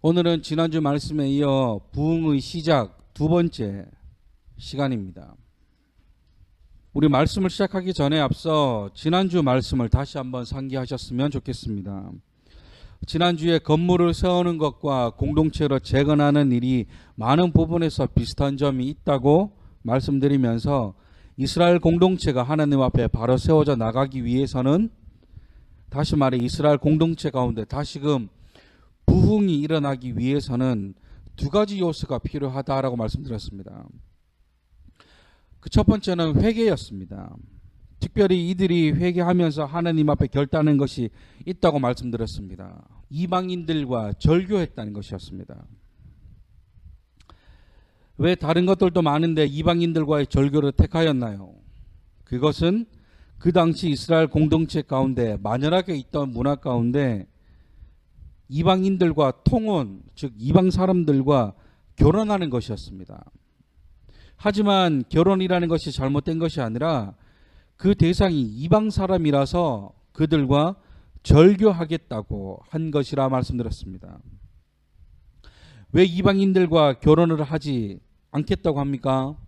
오늘은 지난주 말씀에 이어 부흥의 시작 두 번째 시간입니다. 우리 말씀을 시작하기 전에 앞서 지난주 말씀을 다시 한번 상기하셨으면 좋겠습니다. 지난주에 건물을 세우는 것과 공동체로 재건하는 일이 많은 부분에서 비슷한 점이 있다고 말씀드리면서 이스라엘 공동체가 하나님 앞에 바로 세워져 나가기 위해서는, 다시 말해 이스라엘 공동체 가운데 다시금 부흥이 일어나기 위해서는 두 가지 요소가 필요하다라고 말씀드렸습니다. 그 첫 번째는 회개였습니다. 특별히 이들이 회개하면서 하나님 앞에 결단한 것이 있다고 말씀드렸습니다. 이방인들과 절교했다는 것이었습니다. 왜 다른 것들도 많은데 이방인들과의 절교를 택하였나요? 그것은 그 당시 이스라엘 공동체 가운데 만연하게 있던 문화 가운데 이방인들과 통혼, 즉 이방 사람들과 결혼하는 것이었습니다. 하지만 결혼이라는 것이 잘못된 것이 아니라 그 대상이 이방 사람이라서 그들과 절교하겠다고 한 것이라 말씀드렸습니다. 왜 이방인들과 결혼을 하지 않겠다고 합니까?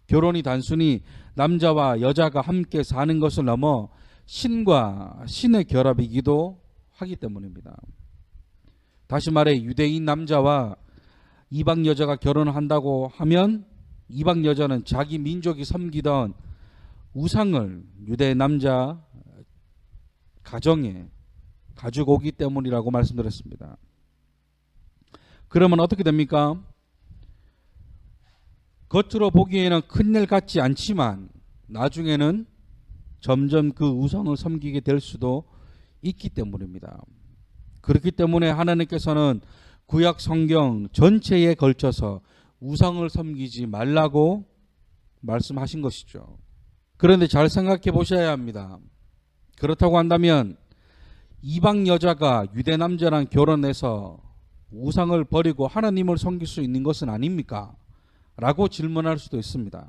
결혼이 단순히 남자와 여자가 함께 사는 것을 넘어 신과 신의 결합이기도 하기 때문입니다. 다시 말해 유대인 남자와 이방 여자가 결혼을 한다고 하면 이방 여자는 자기 민족이 섬기던 우상을 유대 남자 가정에 가지고 오기 때문이라고 말씀드렸습니다. 그러면 어떻게 됩니까? 겉으로 보기에는 큰일 같지 않지만 나중에는 점점 그 우상을 섬기게 될 수도 있기 때문입니다. 그렇기 때문에 하나님께서는 구약 성경 전체에 걸쳐서 우상을 섬기지 말라고 말씀하신 것이죠. 그런데 잘 생각해 보셔야 합니다. 그렇다고 한다면 이방 여자가 유대 남자랑 결혼해서 우상을 버리고 하나님을 섬길 수 있는 것은 아닙니까? 라고 질문할 수도 있습니다.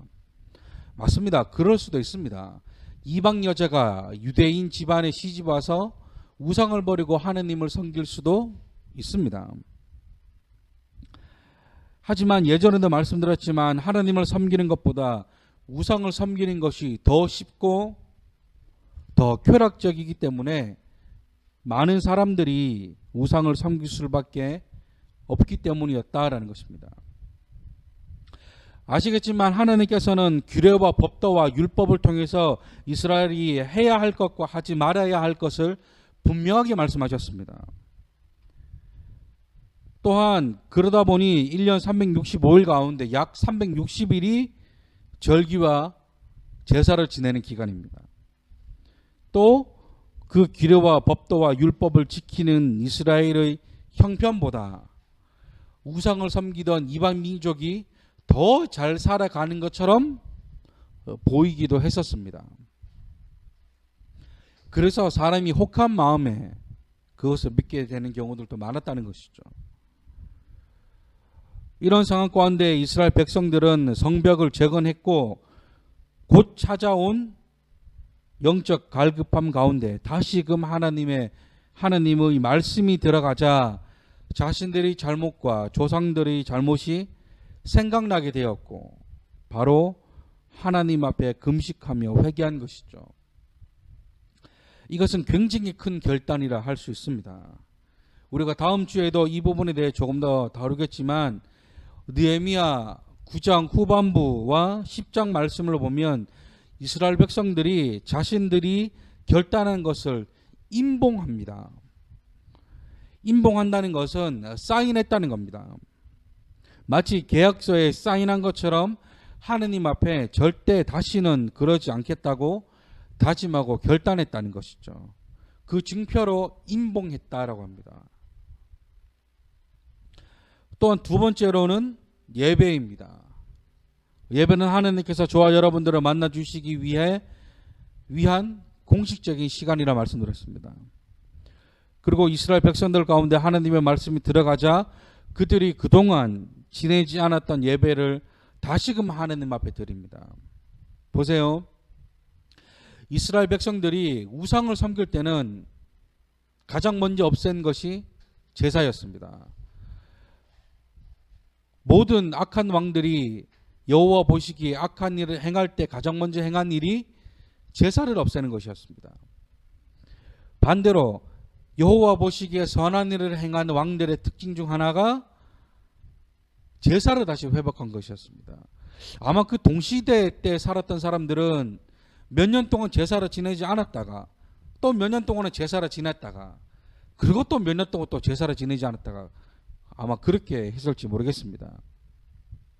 맞습니다. 그럴 수도 있습니다. 이방 여자가 유대인 집안에 시집 와서 우상을 버리고 하나님을 섬길 수도 있습니다. 하지만 예전에도 말씀드렸지만 하나님을 섬기는 것보다 우상을 섬기는 것이 더 쉽고 더 쾌락적이기 때문에 많은 사람들이 우상을 섬길 수밖에 없기 때문이었다라는 것입니다. 아시겠지만 하나님께서는 규례와 법도와 율법을 통해서 이스라엘이 해야 할 것과 하지 말아야 할 것을 분명하게 말씀하셨습니다. 또한 그러다 보니 1년 365일 가운데 약 360일이 절기와 제사를 지내는 기간입니다. 또 그 규례와 법도와 율법을 지키는 이스라엘의 형편보다 우상을 섬기던 이방 민족이 더 잘 살아가는 것처럼 보이기도 했었습니다. 그래서 사람이 혹한 마음에 그것을 믿게 되는 경우들도 많았다는 것이죠. 이런 상황 가운데 이스라엘 백성들은 성벽을 재건했고 곧 찾아온 영적 갈급함 가운데 다시금 하나님의 말씀이 들어가자 자신들의 잘못과 조상들의 잘못이 생각나게 되었고 바로 하나님 앞에 금식하며 회개한 것이죠. 이것은 굉장히 큰 결단이라 할 수 있습니다. 우리가 다음 주에도 이 부분에 대해 조금 더 다루겠지만 느헤미야 9장 후반부와 10장 말씀을 보면 이스라엘 백성들이 자신들이 결단한 것을 임봉합니다. 임봉한다는 것은 사인했다는 겁니다. 마치 계약서에 사인한 것처럼 하느님 앞에 절대 다시는 그러지 않겠다고 다짐하고 결단했다는 것이죠. 그 증표로 임봉했다라고 합니다. 또한 두 번째로는 예배입니다. 예배는 하나님께서 저와 여러분들을 만나 주시기 위한 공식적인 시간이라 말씀드렸습니다. 그리고 이스라엘 백성들 가운데 하나님의 말씀이 들어가자 그들이 그동안 지내지 않았던 예배를 다시금 하나님 앞에 드립니다. 보세요. 이스라엘 백성들이 우상을 섬길 때는 가장 먼저 없앤 것이 제사였습니다. 모든 악한 왕들이 여호와 보시기에 악한 일을 행할 때 가장 먼저 행한 일이 제사를 없애는 것이었습니다. 반대로 여호와 보시기에 선한 일을 행한 왕들의 특징 중 하나가 제사를 다시 회복한 것이었습니다. 아마 그 동시대 때 살았던 사람들은 몇 년 동안 제사를 지내지 않았다가 또 몇 년 동안은 제사를 지냈다가 그리고 또 몇 년 동안 또 제사를 지내지 않았다가 아마 그렇게 했을지 모르겠습니다.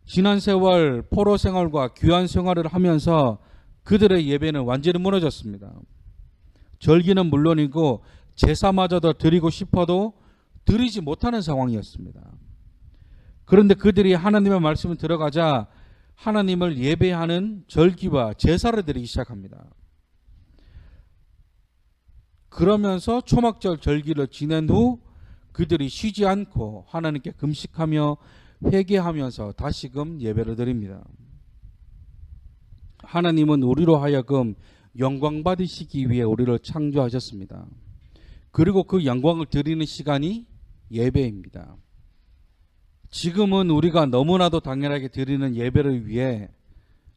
지난 세월 포로 생활과 귀환 생활을 하면서 그들의 예배는 완전히 무너졌습니다. 절기는 물론이고 제사마저도 드리고 싶어도 드리지 못하는 상황이었습니다. 그런데 그들이 하나님의 말씀을 들어가자 하나님을 예배하는 절기와 제사를 드리기 시작합니다. 그러면서 초막절 절기를 지낸 후 그들이 쉬지 않고 하나님께 금식하며 회개하면서 다시금 예배를 드립니다. 하나님은 우리로 하여금 영광 받으시기 위해 우리를 창조하셨습니다. 그리고 그 영광을 드리는 시간이 예배입니다. 지금은 우리가 너무나도 당연하게 드리는 예배를 위해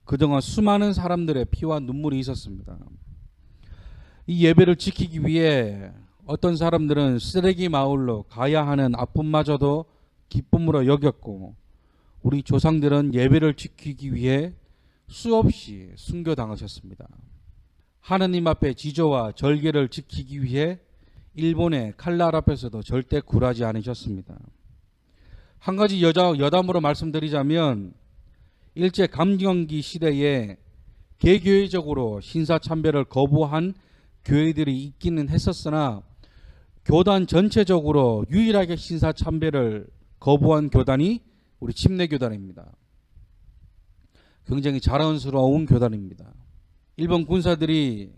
그동안 수많은 사람들의 피와 눈물이 있었습니다. 이 예배를 지키기 위해 어떤 사람들은 쓰레기 마을로 가야 하는 아픔마저도 기쁨으로 여겼고, 우리 조상들은 예배를 지키기 위해 수없이 순교당하셨습니다. 하나님 앞에 지조와 절개를 지키기 위해 일본의 칼날 앞에서도 절대 굴하지 않으셨습니다. 한 가지 여담으로 말씀드리자면 일제 감정기 시대에 개교회적으로 신사참배를 거부한 교회들이 있기는 했었으나 교단 전체적으로 유일하게 신사참배를 거부한 교단이 우리 침례교단입니다. 굉장히 자랑스러운 교단입니다. 일본 군사들이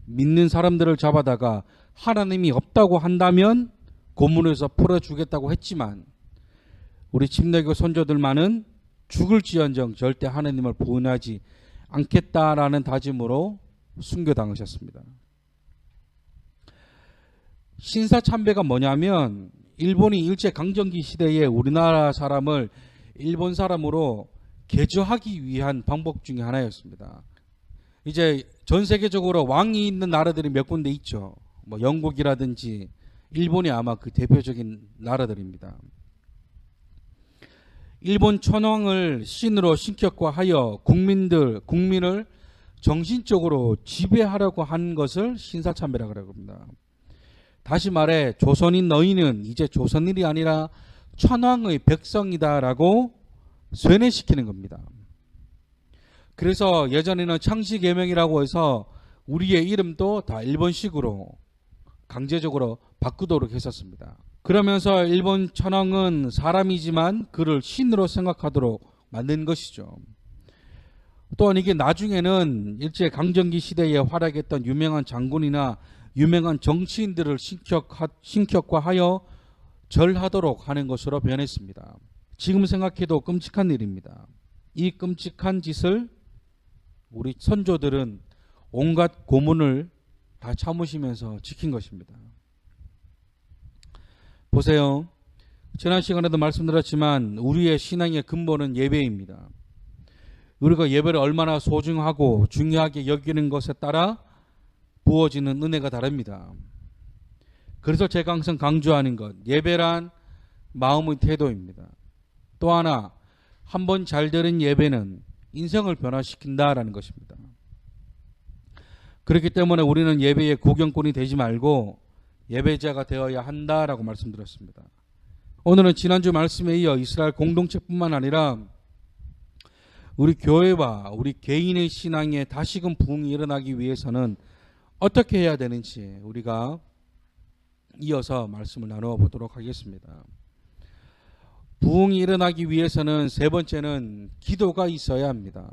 믿는 사람들을 잡아다가 하나님이 없다고 한다면 고문에서 풀어주겠다고 했지만 우리 침례교 선조들만은 죽을지언정 절대 하나님을 부인하지 않겠다라는 다짐으로 순교당하셨습니다. 신사참배가 뭐냐면 일본이 일제강점기 시대에 우리나라 사람을 일본 사람으로 개조하기 위한 방법 중에 하나였습니다. 이제 전 세계적으로 왕이 있는 나라들이 몇 군데 있죠. 뭐 영국이라든지 일본이 아마 그 대표적인 나라들입니다. 일본 천황을 신으로 신격화하여 국민을 정신적으로 지배하려고 한 것을 신사참배라고 합니다. 다시 말해 조선인 너희는 이제 조선인이 아니라 천황의 백성이다라고 쇠뇌시키는 겁니다. 그래서 예전에는 창씨개명이라고 해서 우리의 이름도 다 일본식으로 강제적으로 바꾸도록 했었습니다. 그러면서 일본 천황은 사람이지만 그를 신으로 생각하도록 만든 것이죠. 또한 이게 나중에는 일제강점기 시대에 활약했던 유명한 장군이나 유명한 정치인들을 신격화하여 절하도록 하는 것으로 변했습니다. 지금 생각해도 끔찍한 일입니다. 이 끔찍한 짓을 우리 선조들은 온갖 고문을 다 참으시면서 지킨 것입니다. 보세요. 지난 시간에도 말씀드렸지만 우리의 신앙의 근본은 예배입니다. 우리가 예배를 얼마나 소중하고 중요하게 여기는 것에 따라 부어지는 은혜가 다릅니다. 그래서 제가 항상 강조하는 것, 예배란 마음의 태도입니다. 또 하나, 한 번 잘 들은 예배는 인생을 변화시킨다라는 것입니다. 그렇기 때문에 우리는 예배의 구경꾼이 되지 말고 예배자가 되어야 한다라고 말씀드렸습니다. 오늘은 지난주 말씀에 이어 이스라엘 공동체뿐만 아니라 우리 교회와 우리 개인의 신앙에 다시금 부흥이 일어나기 위해서는 어떻게 해야 되는지 우리가 이어서 말씀을 나누어 보도록 하겠습니다. 부흥이 일어나기 위해서는 세 번째는 기도가 있어야 합니다.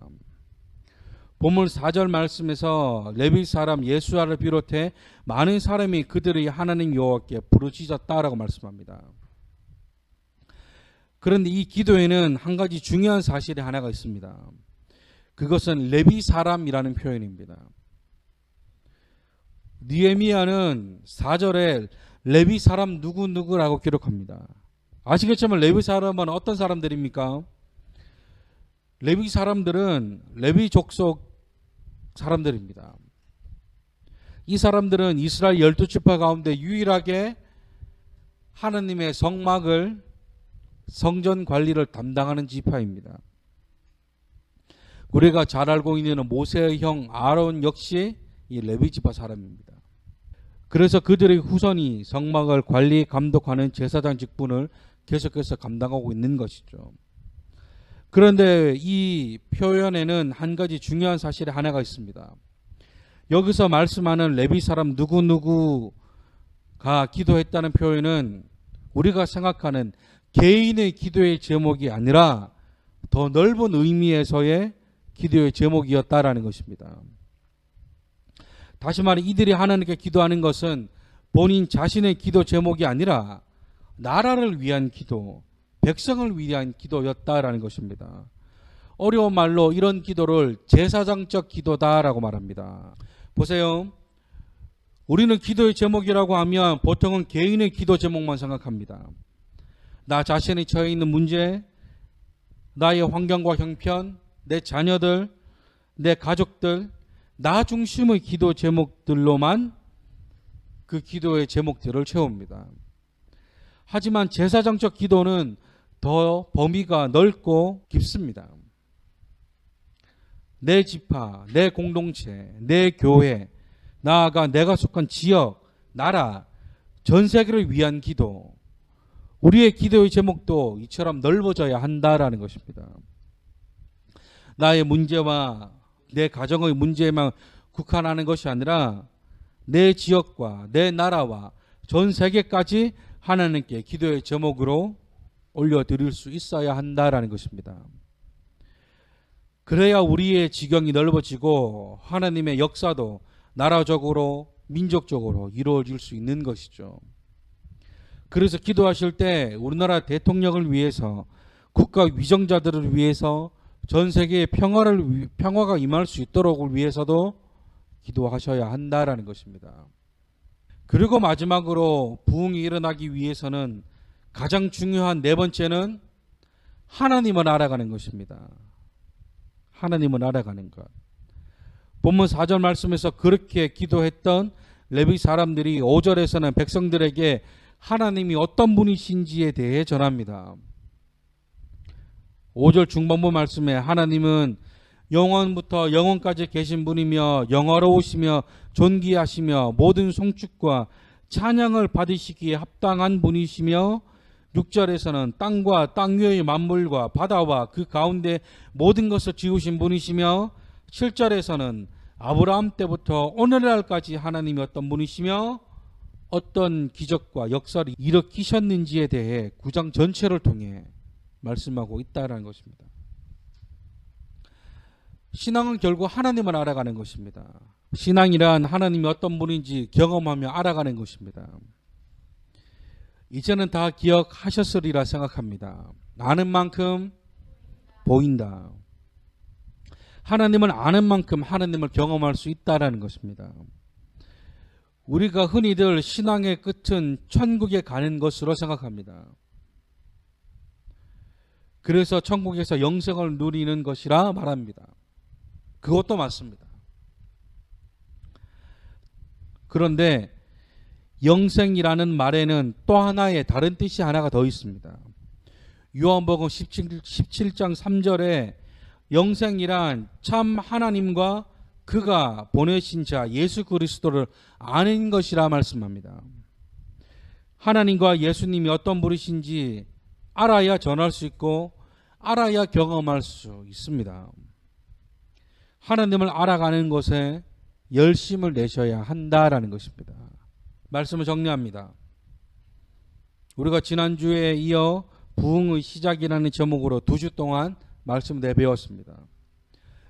본문 4절 말씀에서 레위 사람 예수아를 비롯해 많은 사람이 그들의 하나님 여호와께 부르짖었다라고 말씀합니다. 그런데 이 기도에는 한 가지 중요한 사실이 하나가 있습니다. 그것은 레위 사람이라는 표현입니다. 느헤미야는 4절에 레위 사람 누구누구라고 기록합니다. 아시겠지만 레위 사람은 어떤 사람들입니까? 레위 사람들은 레위 족속 사람들입니다. 이 사람들은 이스라엘 12지파 가운데 유일하게 하나님의 성막을 성전 관리를 담당하는 지파입니다. 우리가 잘 알고 있는 모세의 형 아론 역시 이 레위 지파 사람입니다. 그래서 그들의 후손이 성막을 관리 감독하는 제사장 직분을 계속해서 감당하고 있는 것이죠. 그런데 이 표현에는 한 가지 중요한 사실이 하나가 있습니다. 여기서 말씀하는 레위 사람 누구누구가 기도했다는 표현은 우리가 생각하는 개인의 기도의 제목이 아니라 더 넓은 의미에서의 기도의 제목이었다라는 것입니다. 다시 말해 이들이 하나님께 기도하는 것은 본인 자신의 기도 제목이 아니라 나라를 위한 기도, 백성을 위한 기도였다라는 것입니다. 어려운 말로 이런 기도를 제사장적 기도다라고 말합니다. 보세요. 우리는 기도의 제목이라고 하면 보통은 개인의 기도 제목만 생각합니다. 나 자신이 처해 있는 문제, 나의 환경과 형편, 내 자녀들, 내 가족들, 나 중심의 기도 제목들로만 그 기도의 제목들을 채웁니다. 하지만 제사장적 기도는 더 범위가 넓고 깊습니다. 내 지파, 내 공동체, 내 교회, 나아가 내가 속한 지역, 나라, 전 세계를 위한 기도, 우리의 기도의 제목도 이처럼 넓어져야 한다라는 것입니다. 나의 문제와 내 가정의 문제에만 국한하는 것이 아니라 내 지역과 내 나라와 전 세계까지 하나님께 기도의 제목으로 올려드릴 수 있어야 한다라는 것입니다. 그래야 우리의 지경이 넓어지고 하나님의 역사도 나라적으로 민족적으로 이루어질 수 있는 것이죠. 그래서 기도하실 때 우리나라 대통령을 위해서, 국가 위정자들을 위해서, 전 세계의 평화가 임할 수 있도록을 위해서도 기도하셔야 한다라는 것입니다. 그리고 마지막으로 부흥이 일어나기 위해서는 가장 중요한 네 번째는 하나님을 알아가는 것입니다. 하나님을 알아가는 것. 본문 4절 말씀에서 그렇게 기도했던 레위 사람들이 5절에서는 백성들에게 하나님이 어떤 분이신지에 대해 전합니다. 5절 중반부 말씀에 하나님은 영원부터 영원까지 계신 분이며 영화로우시며 존귀하시며 모든 송축과 찬양을 받으시기에 합당한 분이시며 6절에서는 땅과 땅 위의 만물과 바다와 그 가운데 모든 것을 지으신 분이시며 7절에서는 아브라함 때부터 오늘날까지 하나님이 어떤 분이시며 어떤 기적과 역사를 일으키셨는지에 대해 9장 전체를 통해 말씀하고 있다는 것입니다. 신앙은 결국 하나님을 알아가는 것입니다. 신앙이란 하나님이 어떤 분인지 경험하며 알아가는 것입니다. 이제는 다 기억하셨으리라 생각합니다. 아는 만큼 보인다. 하나님을 아는 만큼 하나님을 경험할 수 있다라는 것입니다. 우리가 흔히들 신앙의 끝은 천국에 가는 것으로 생각합니다. 그래서 천국에서 영생을 누리는 것이라 말합니다. 그것도 맞습니다. 그런데 영생이라는 말에는 또 하나의 다른 뜻이 하나가 더 있습니다. 요한복음 17장 3절에 영생이란 참 하나님과 그가 보내신 자 예수 그리스도를 아는 것이라 말씀합니다. 하나님과 예수님이 어떤 분이신지 알아야 전할 수 있고 알아야 경험할 수 있습니다. 하나님을 알아가는 것에 열심을 내셔야 한다라는 것입니다. 말씀을 정리합니다. 우리가 지난주에 이어 부흥의 시작이라는 제목으로 2주 동안 말씀을 내배웠습니다.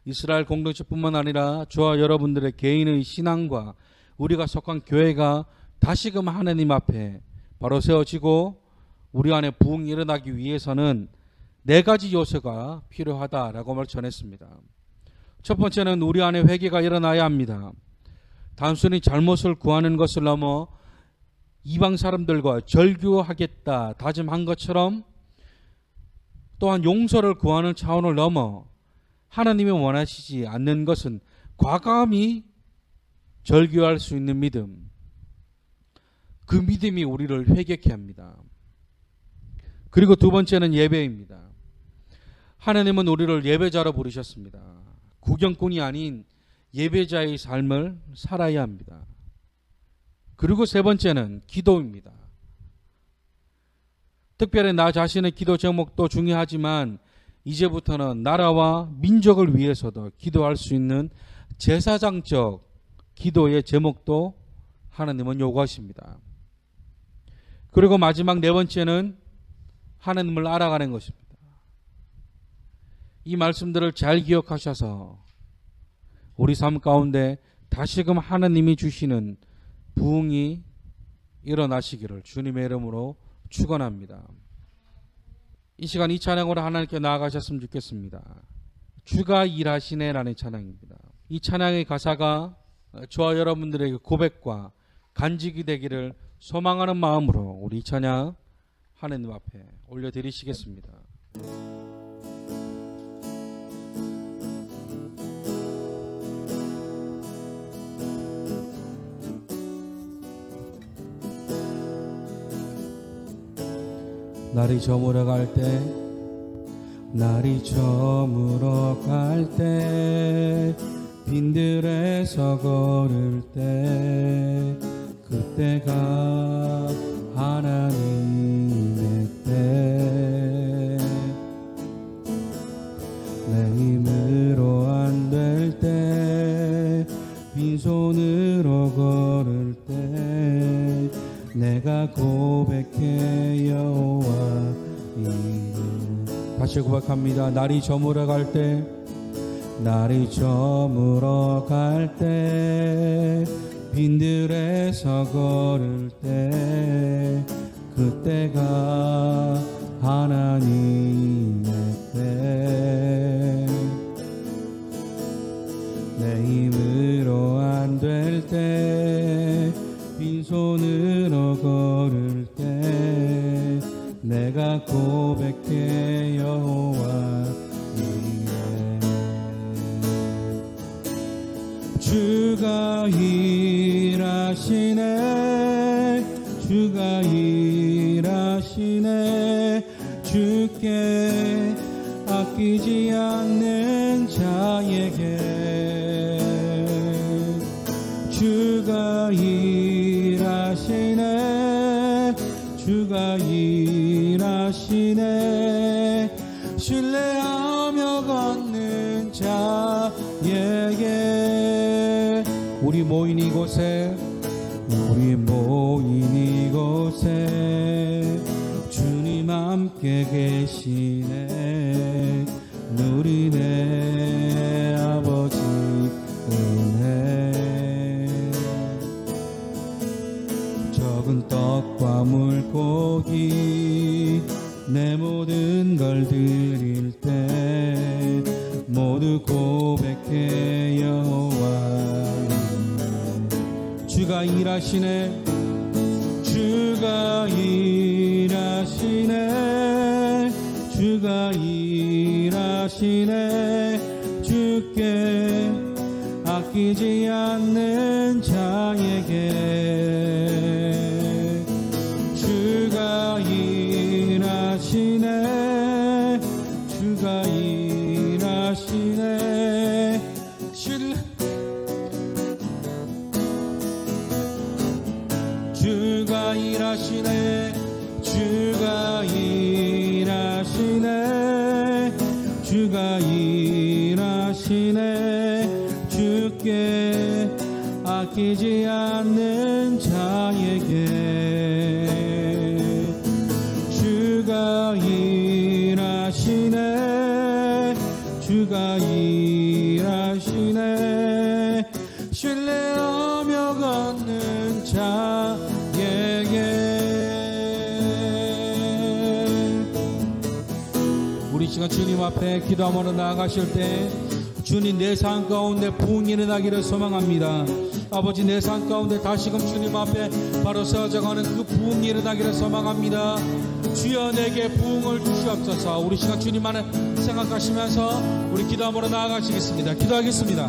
이스라엘 공동체뿐만 아니라 저와 여러분들의 개인의 신앙과 우리가 속한 교회가 다시금 하나님 앞에 바로 세워지고 우리 안에 부흥이 일어나기 위해서는 4가지 요소가 필요하다라고 말 전했습니다. 첫 번째는 우리 안에 회개가 일어나야 합니다. 단순히 잘못을 구하는 것을 넘어 이방 사람들과 절규하겠다 다짐한 것처럼 또한 용서를 구하는 차원을 넘어 하나님이 원하시지 않는 것은 과감히 절규할 수 있는 믿음, 그 믿음이 우리를 회개케 합니다. 그리고 두 번째는 예배입니다. 하나님은 우리를 예배자로 부르셨습니다. 구경꾼이 아닌 예배자의 삶을 살아야 합니다. 그리고 세 번째는 기도입니다. 특별히 나 자신의 기도 제목도 중요하지만 이제부터는 나라와 민족을 위해서도 기도할 수 있는 제사장적 기도의 제목도 하나님은 요구하십니다. 그리고 마지막 네 번째는 하나님을 알아가는 것입니다. 이 말씀들을 잘 기억하셔서 우리 삶 가운데 다시금 하나님이 주시는 부흥이 일어나시기를 주님의 이름으로 축원합니다. 이 시간 이 찬양으로 하나님께 나아가셨으면 좋겠습니다. 주가 일하시네라는 찬양입니다. 이 찬양의 가사가 저와 여러분들에게 고백과 간직이 되기를 소망하는 마음으로 우리 이 찬양 하나님 앞에 올려드리시겠습니다. 날이 저물어 갈 때, 날이 저물어 갈 때, 빈들에서 걸을 때, 그때가 하나님의 때. 내 힘으로 안 될 때, 빈손으로 걸을 때, 내가 고백해 여호와 이름. 다시 고백합니다. 날이 저물어 갈 때, 날이 저물어 갈 때, 빈들에서 걸을 때, 그때가 하나님의 때. 내 힘으로 안 될 때, 빈손으로 걸을 때, 내가 고백해 여호와 이름. 주가 일하시네, 주가 일하시네, 주께 아끼지 않는 자에게 주가 일하시네, 주가 일하시네, 신뢰하며 걷는 자에게. 우리 모인 이곳에, 우리 모인 이곳에 주님 함께 계시네. 누리네 아버지 은혜. 적은 떡과 물고기 내 모든 걸 드릴 때, 모두 고백해 여호와. 주가 일하시네, 주가 일하시네, 주가 일하시네, 주께 아끼지 않는 자에게 주가 일하시네, 주가 일하시네. 주가 일하시네, 주가 일하시네, 주가 일하시네, 주께 아끼지 않는 자에게 주가 일하시네, 주가 일하시네, 신뢰하며 걷는 자에게. 우리 시간 주님 앞에 기도함으로 나아가실 때 주님 내 삶 가운데 부흥이 일어나기를 소망합니다. 아버지 내 삶 가운데 다시금 주님 앞에 바로 세워져가는 그 부흥이 일어나기를 소망합니다. 주여 내게 부흥을 주시옵소서. 우리 시간 주님만을 생각하시면서 우리 기도함으로 나아가시겠습니다. 기도하겠습니다.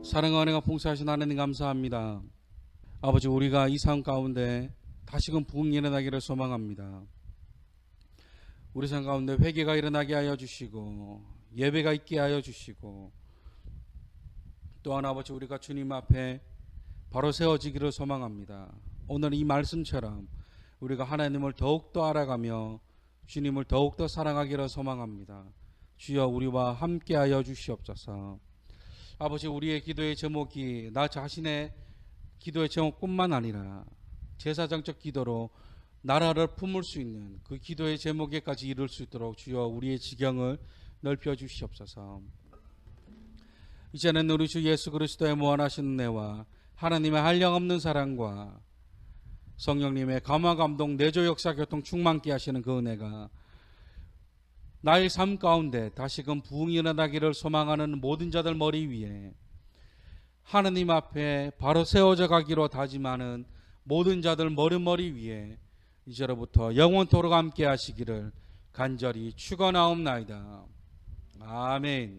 사랑과 은혜가 풍성하신 하나님 감사합니다. 아버지 우리가 이 삶 가운데 다시금 부흥이 일어나기를 소망합니다. 우리 삶 가운데 회개가 일어나게 하여 주시고 예배가 있게 하여 주시고 또한 아버지 우리가 주님 앞에 바로 세워지기를 소망합니다. 오늘 이 말씀처럼 우리가 하나님을 더욱더 알아가며 주님을 더욱더 사랑하기를 소망합니다. 주여 우리와 함께 하여 주시옵소서. 아버지 우리의 기도의 제목이 나 자신의 기도의 제목뿐만 아니라 제사장적 기도로 나라를 품을 수 있는 그 기도의 제목에까지 이룰 수 있도록 주여 우리의 지경을 넓혀 주시옵소서. 이제는 우리 주 예수 그리스도의 무한하신 은혜와 하나님의 한량없는 사랑과 성령님의 감화 감동 내조 역사 교통 충만케 하시는 그 은혜가 나의 삶 가운데 다시금 부흥이 일어나기를 소망하는 모든 자들 머리 위에 하나님 앞에 바로 세워져 가기로 다짐하는 모든 자들 머리 위에 이제로부터 영원토록 함께 하시기를 간절히 축원하옵나이다. 아멘.